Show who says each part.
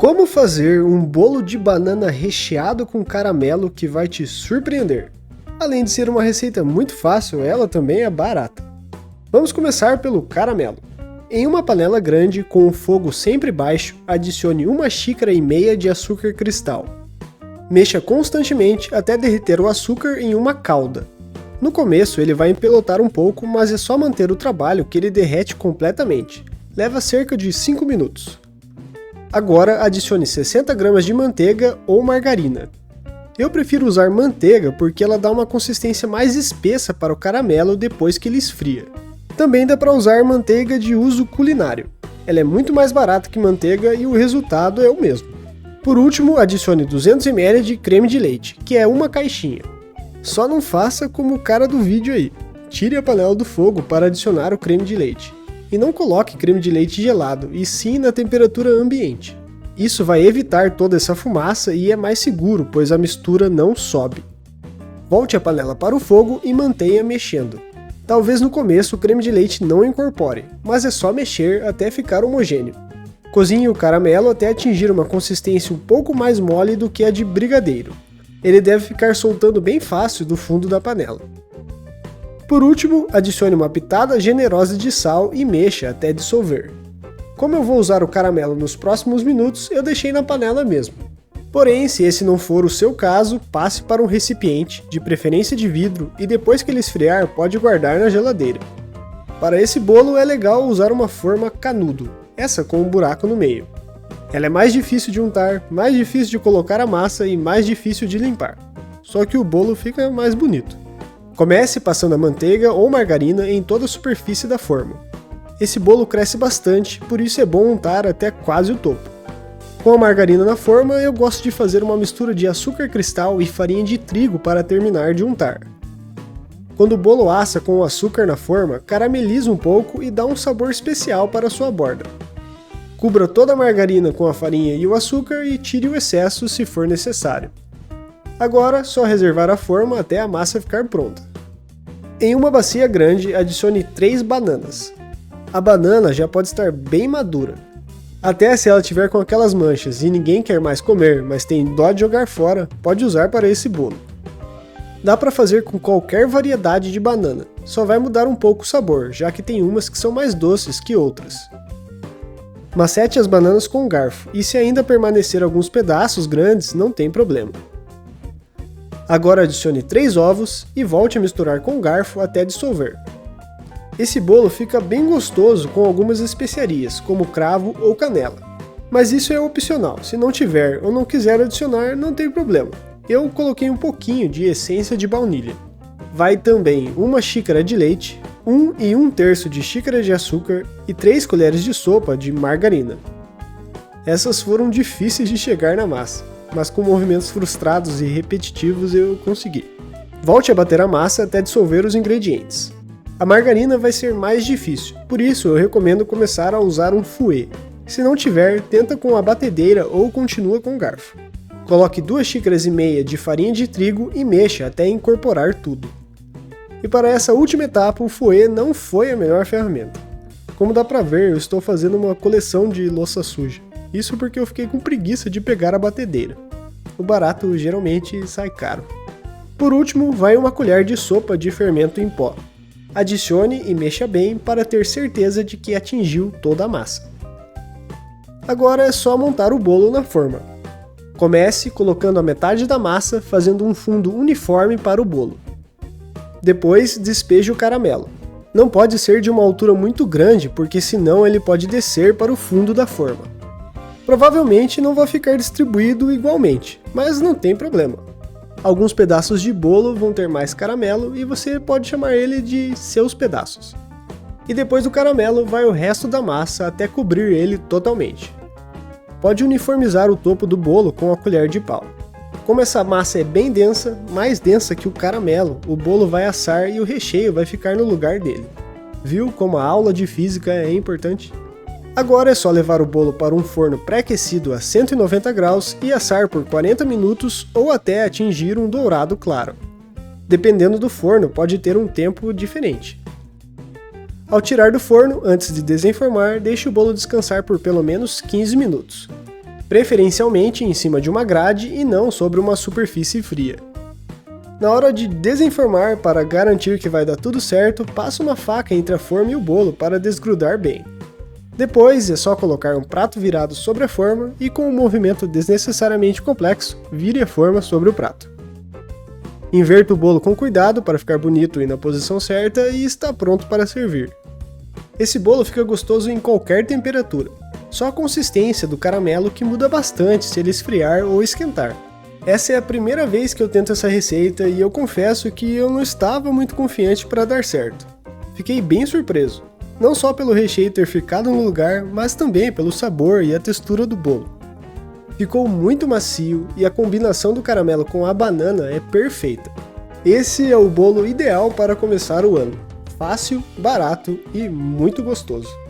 Speaker 1: Como fazer um bolo de banana recheado com caramelo que vai te surpreender? Além de ser uma receita muito fácil, ela também é barata. Vamos começar pelo caramelo. Em uma panela grande, com o fogo sempre baixo, adicione 1,5 xícaras de açúcar cristal. Mexa constantemente até derreter o açúcar em uma calda. No começo ele vai empelotar um pouco, mas é só manter o trabalho que ele derrete completamente. Leva cerca de 5 minutos. Agora adicione 60 gramas de manteiga ou margarina. Eu prefiro usar manteiga porque ela dá uma consistência mais espessa para o caramelo depois que ele esfria. Também dá para usar manteiga de uso culinário. Ela é muito mais barata que manteiga e o resultado é o mesmo. Por último, adicione 200 ml de creme de leite, que é uma caixinha. Só não faça como o cara do vídeo aí. Tire a panela do fogo para adicionar o creme de leite. E não coloque creme de leite gelado, e sim na temperatura ambiente. Isso vai evitar toda essa fumaça e é mais seguro, pois a mistura não sobe. Volte a panela para o fogo e mantenha mexendo. Talvez no começo o creme de leite não incorpore, mas é só mexer até ficar homogêneo. Cozinhe o caramelo até atingir uma consistência um pouco mais mole do que a de brigadeiro. Ele deve ficar soltando bem fácil do fundo da panela. Por último, adicione uma pitada generosa de sal e mexa até dissolver. Como eu vou usar o caramelo nos próximos minutos, eu deixei na panela mesmo. Porém, se esse não for o seu caso, passe para um recipiente, de preferência de vidro, e depois que ele esfriar, pode guardar na geladeira. Para esse bolo é legal usar uma forma canudo, essa com um buraco no meio. Ela é mais difícil de untar, mais difícil de colocar a massa e mais difícil de limpar. Só que o bolo fica mais bonito. Comece passando a manteiga ou margarina em toda a superfície da forma. Esse bolo cresce bastante, por isso é bom untar até quase o topo. Com a margarina na forma, eu gosto de fazer uma mistura de açúcar cristal e farinha de trigo para terminar de untar. Quando o bolo assa com o açúcar na forma, carameliza um pouco e dá um sabor especial para a sua borda. Cubra toda a margarina com a farinha e o açúcar e tire o excesso se for necessário. Agora, só reservar a forma até a massa ficar pronta. Em uma bacia grande, adicione 3 bananas. A banana já pode estar bem madura. Até se ela tiver com aquelas manchas e ninguém quer mais comer, mas tem dó de jogar fora, pode usar para esse bolo. Dá para fazer com qualquer variedade de banana, só vai mudar um pouco o sabor, já que tem umas que são mais doces que outras. Macete as bananas com um garfo, e se ainda permanecer alguns pedaços grandes, não tem problema. Agora adicione 3 ovos e volte a misturar com o garfo até dissolver. Esse bolo fica bem gostoso com algumas especiarias, como cravo ou canela. Mas isso é opcional, se não tiver ou não quiser adicionar, não tem problema. Eu coloquei um pouquinho de essência de baunilha. Vai também 1 xícara de leite, 1 1/3 de xícara de açúcar e 3 colheres de sopa de margarina. Essas foram difíceis de chegar na massa, mas com movimentos frustrados e repetitivos eu consegui. Volte a bater a massa até dissolver os ingredientes. A margarina vai ser mais difícil, por isso eu recomendo começar a usar um fouet. Se não tiver, tenta com a batedeira ou continua com o garfo. Coloque 2,5 xícaras de farinha de trigo e mexa até incorporar tudo. E para essa última etapa, o fouet não foi a melhor ferramenta. Como dá pra ver, eu estou fazendo uma coleção de louça suja. Isso porque eu fiquei com preguiça de pegar a batedeira. O barato geralmente sai caro. Por último, vai 1 colher de sopa de fermento em pó. Adicione e mexa bem para ter certeza de que atingiu toda a massa. Agora é só montar o bolo na forma. Comece colocando a metade da massa, fazendo um fundo uniforme para o bolo. Depois, despeje o caramelo. Não pode ser de uma altura muito grande, porque senão ele pode descer para o fundo da forma. Provavelmente não vai ficar distribuído igualmente, mas não tem problema. Alguns pedaços de bolo vão ter mais caramelo e você pode chamar ele de seus pedaços. E depois do caramelo vai o resto da massa até cobrir ele totalmente. Pode uniformizar o topo do bolo com a colher de pau. Como essa massa é bem densa, mais densa que o caramelo, o bolo vai assar e o recheio vai ficar no lugar dele. Viu como a aula de física é importante? Agora é só levar o bolo para um forno pré-aquecido a 190 graus e assar por 40 minutos ou até atingir um dourado claro. Dependendo do forno, pode ter um tempo diferente. Ao tirar do forno, antes de desenformar, deixe o bolo descansar por pelo menos 15 minutos. preferencialmente em cima de uma grade e não sobre uma superfície fria. Na hora de desenformar, para garantir que vai dar tudo certo, passa uma faca entre a forma e o bolo para desgrudar bem. Depois é só colocar um prato virado sobre a forma e, com um movimento desnecessariamente complexo, vire a forma sobre o prato. Inverta o bolo com cuidado para ficar bonito e na posição certa e está pronto para servir. Esse bolo fica gostoso em qualquer temperatura, só a consistência do caramelo que muda bastante se ele esfriar ou esquentar. Essa é a primeira vez que eu tento essa receita e eu confesso que eu não estava muito confiante para dar certo. Fiquei bem surpreso, não só pelo recheio ter ficado no lugar, mas também pelo sabor e a textura do bolo. Ficou muito macio e a combinação do caramelo com a banana é perfeita. Esse é o bolo ideal para começar o ano. Fácil, barato e muito gostoso.